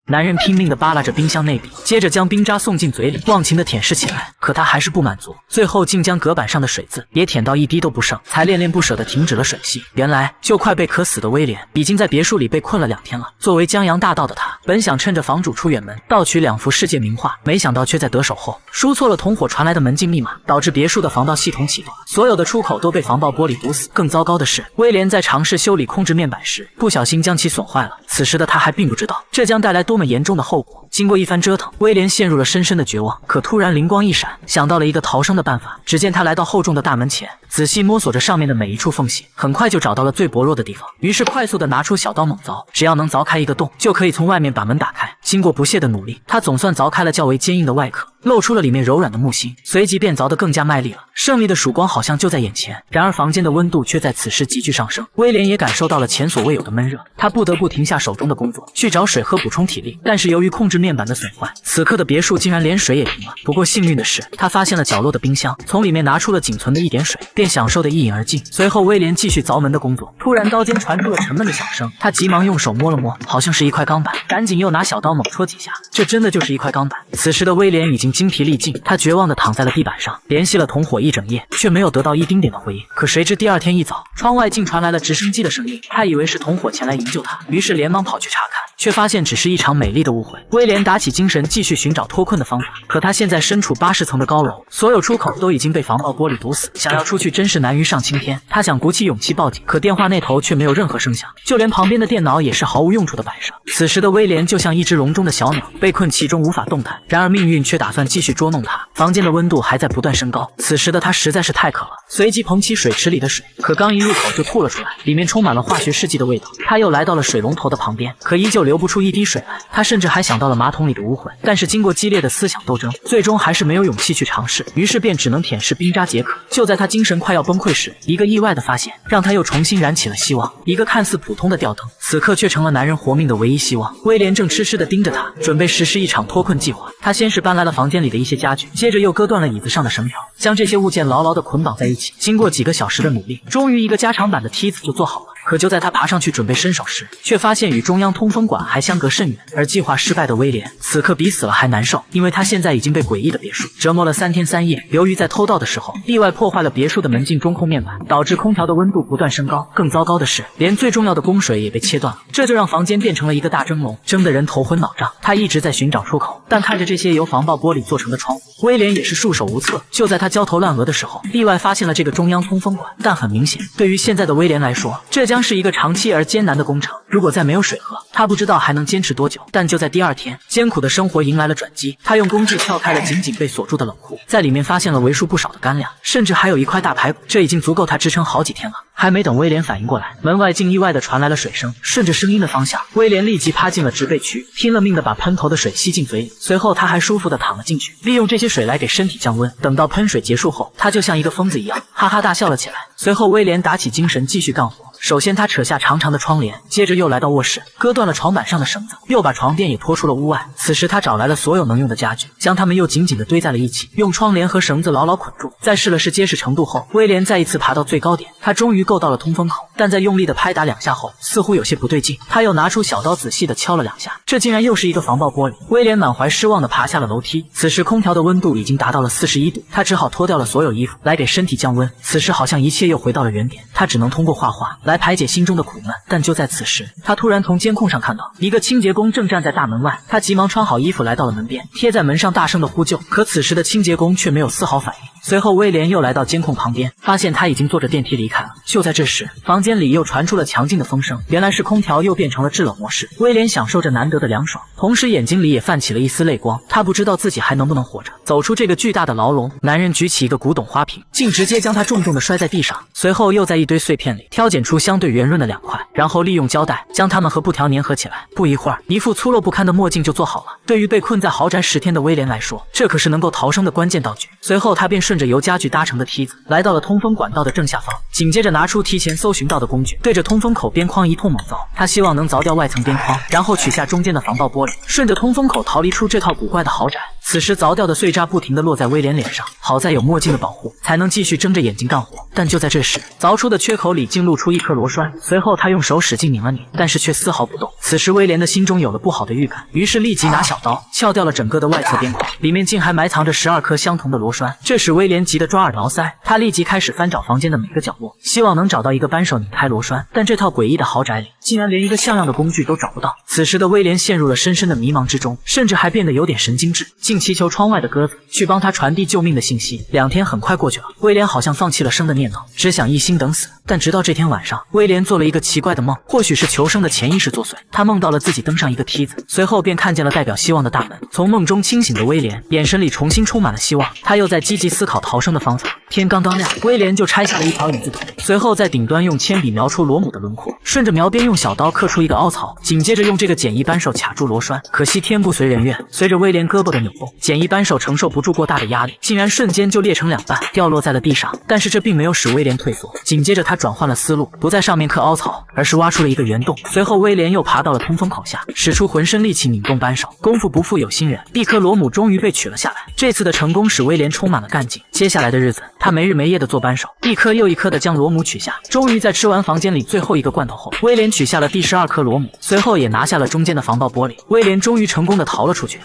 男人拼命地扒拉着冰箱内壁，接着将冰渣送进嘴里，忘情地舔舐起来。可他还是不满足，最后竟将隔板上的水渍也舔到一滴都不剩，才恋恋不舍地停止了吮吸。原来就快被渴死的威廉已经在别墅里被困了2天了。作为江洋大盗的他，本想趁着房主出远门盗取2幅世界名画，没想到却在得手后输错了同伙传来的门禁密码，导致别墅的防盗系统启动，所有的出口都被防爆玻璃堵死。更糟糕的是，威廉在尝试修理控制面板时，不小心将其损坏了。此时的他还并不知道这将带来多么严重的后果。经过一番折腾，威廉陷入了深深的绝望。可突然灵光一闪，想到了一个逃生的办法。只见他来到厚重的大门前，仔细摸索着上面的每一处缝隙，很快就找到了最薄弱的地方。于是快速的拿出小刀猛凿，只要能凿开一个洞，就可以从外面把门打开。经过不懈的努力，他总算凿开了较为坚硬的外壳，露出了里面柔软的木芯，随即便凿得更加卖力了。胜利的曙光好像就在眼前，然而房间的温度却在此时急剧上升。威廉也感受到了前所未有的闷热，他不得不停下手中的工作，去找水喝补充体力。但是由于控制面板的损坏，此刻的别墅竟然连水也停了。不过幸运的是，他发现了角落的冰箱，从里面拿出了仅存的一点水，便享受的一饮而尽。随后威廉继续凿门的工作，突然刀尖传出了沉闷的响声，他急忙用手摸了摸，好像是一块钢板，赶紧又拿小刀猛戳几下，这真的就是一块钢板。此时的威廉已经精疲力尽，他绝望地躺在了地板上，联系了同伙一整夜，却没有得到一丁点的回应。可谁知第二天一早，窗外竟传来了直升机的声音，他以为是同伙前来营救他，于是连忙跑去查看，却发现只是一场美丽的误会。威廉打起精神继续寻找脱困的方法，可他现在身处80层的高楼，所有出口都已经被防爆玻璃堵死，想要出去真是难于上青天。他想鼓起勇气报警，可电话那头却没有任何声响，就连旁边的电脑也是毫无用处的摆设。此时的威廉就像一只笼中的小鸟，被困其中无法动弹。然而命运却打算继续捉弄他，房间的温度还在不断升高。此时的他实在是太渴了，随即捧起水池里的水，可刚一入口就吐了出来，里面充满了化学试剂的味道。他又来到了水龙头的旁边，可依旧流不出一滴水来。他甚至还想到了马桶里的污秽，但是经过激烈的思想斗争，最终还是没有勇气去尝试，于是便只能舔舐冰渣解渴。就在他精神快要崩溃时，一个意外的发现让他又重新燃起了希望。一个看似普通的吊灯，此刻却成了男人活命的唯一希望。威廉正痴痴地盯着他，准备实施一场脱困计划。他先是搬来了房间里的一些家具，接着又割断了椅子上的绳条，将这些物件牢牢地捆绑在一起。经过几个小时的努力，终于一个加长版的梯子就做好了。可就在他爬上去准备伸手时，却发现与中央通风管还相隔甚远。而计划失败的威廉此刻比死了还难受，因为他现在已经被诡异的别墅折磨了3天3夜。由于在偷盗的时候意外破坏了别墅的门禁中控面板，导致空调的温度不断升高。更糟糕的是，连最重要的供水也被切断了，这就让房间变成了一个大蒸笼，蒸得人头昏脑胀。他一直在寻找出口，但看着这些由防爆玻璃做成的窗户，威廉也是束手无策。就在他焦头烂额的时候，意外发现了这个中央通风管，但很明显，对于现在的威廉来说，这将是一个长期而艰难的工程。如果再没有水喝，他不知道还能坚持多久。但就在第二天，艰苦的生活迎来了转机。他用工具撬开了紧紧被锁住的冷库，在里面发现了为数不少的干粮，甚至还有一块大排骨，这已经足够他支撑好几天了。还没等威廉反应过来，门外竟意外地传来了水声。顺着声音的方向，威廉立即趴进了植被区，拼了命地把喷头的水吸进嘴里。随后他还舒服地躺了进去，利用这些水来给身体降温。等到喷水结束后，他就像一个疯子一样哈哈大笑了起来。随后威廉打起精神继续干活。首先他扯下长长的窗帘，接着又来到卧室，割断了床板上的绳子，又把床垫也拖出了屋外。此时他找来了所有能用的家具，将它们又紧紧地堆在了一起，用窗帘和绳子牢牢捆住。在试了试结实程度后，威廉再一次爬到最高点，他终于够到了通风口，但在用力地拍打2下后，似乎有些不对劲。他又拿出小刀仔细地敲了2下，这竟然又是一个防爆玻璃。威廉满怀失望地爬下了楼梯。此时空调的温度已经达到了41度，他只好脱掉了所有衣服来给身体降温。此时好像一切又回到了原点，他只能通过画画来排解心中的苦闷。但就在此时，他突然从监控上看到一个清洁工正站在大门外，他急忙穿好衣服来到了门边，贴在门上大声的呼救。可此时的清洁工却没有丝毫反应。随后威廉又来到监控旁边，发现他已经坐着电梯离开了。就在这时，房间里又传出了强劲的风声，原来是空调又变成了制冷模式。威廉享受着难得的凉爽，同时眼睛里也泛起了一丝泪光。他不知道自己还能不能活着走出这个巨大的牢笼。男人举起一个古董花瓶，竟直接将它重重地摔在地上，随后又在一堆碎片里挑拣出相对圆润的2块，然后利用胶带将它们和布条粘合起来。不一会儿，一副粗陋不堪的墨镜就做好了。对于被困在豪宅10天的威廉来说，这可是能够逃生的关键道具。随后他便顺着由家具搭成的梯子来到了通风管道的正下方，紧接着拿出提前搜寻到的工具，对着通风口边框一通猛凿。他希望能凿掉外层边框，然后取下中间的防爆玻璃，顺着通风口逃离出这套古怪的豪宅。此时凿掉的碎渣不停地落在威廉脸上，好在有墨镜的保护，才能继续睁着眼睛干活。但就在这时，凿出的缺口里竟露出一颗螺栓，随后他用手使劲拧了拧，但是却丝毫不动。此时威廉的心中有了不好的预感，于是立即拿小刀撬掉了整个的外侧边框，里面竟还埋藏着12颗相同的螺栓。这使威廉急得抓耳挠腮，他立即开始翻找房间的每个角落，希望能找到一个扳手拧开螺栓。但这套诡异的豪宅里竟然连一个像样的工具都找不到。此时的威廉陷入了深深的迷茫之中，甚至还变得有点神经质，竟祈求窗外的鸽子去帮他传递救命的信息。2天很快过去了，威廉好像放弃了生的念头，只想一心等死。但直到这天晚上，威廉做了一个奇怪的梦，或许是求生的潜意识作祟，他梦到了自己登上一个梯子，随后便看见了代表希望的大门。从梦中清醒的威廉眼神里重新充满了希望，他又在积极思考逃生的方法。天刚刚亮，威廉就拆下了一条椅子腿，随后在顶端用铅笔描出罗姆的轮廓，顺着描边用小刀刻出一个凹槽，紧接着用这个简易扳手卡住螺栓。可惜天不随人愿，随着威廉胳膊的扭动，简易扳手承受不住过大的压力，竟然瞬间就裂成2半，掉落在了地上。但是这并没有使威廉退缩，紧接着他转换了思路，不在上面刻凹槽，而是挖出了一个圆洞。随后威廉又爬到了通风口下，使出浑身力气拧动扳手。功夫不负有心人，一颗螺母终于被取了下来。这次的成功使威廉充满了干劲。接下来的日子，他没日没夜的做扳手，一颗又一颗的将螺母取下。终于在吃完房间里最后一个罐头后，威廉取下了第12颗螺母，随后也拿下了中间的防爆玻璃。威廉终于成功的逃了出去。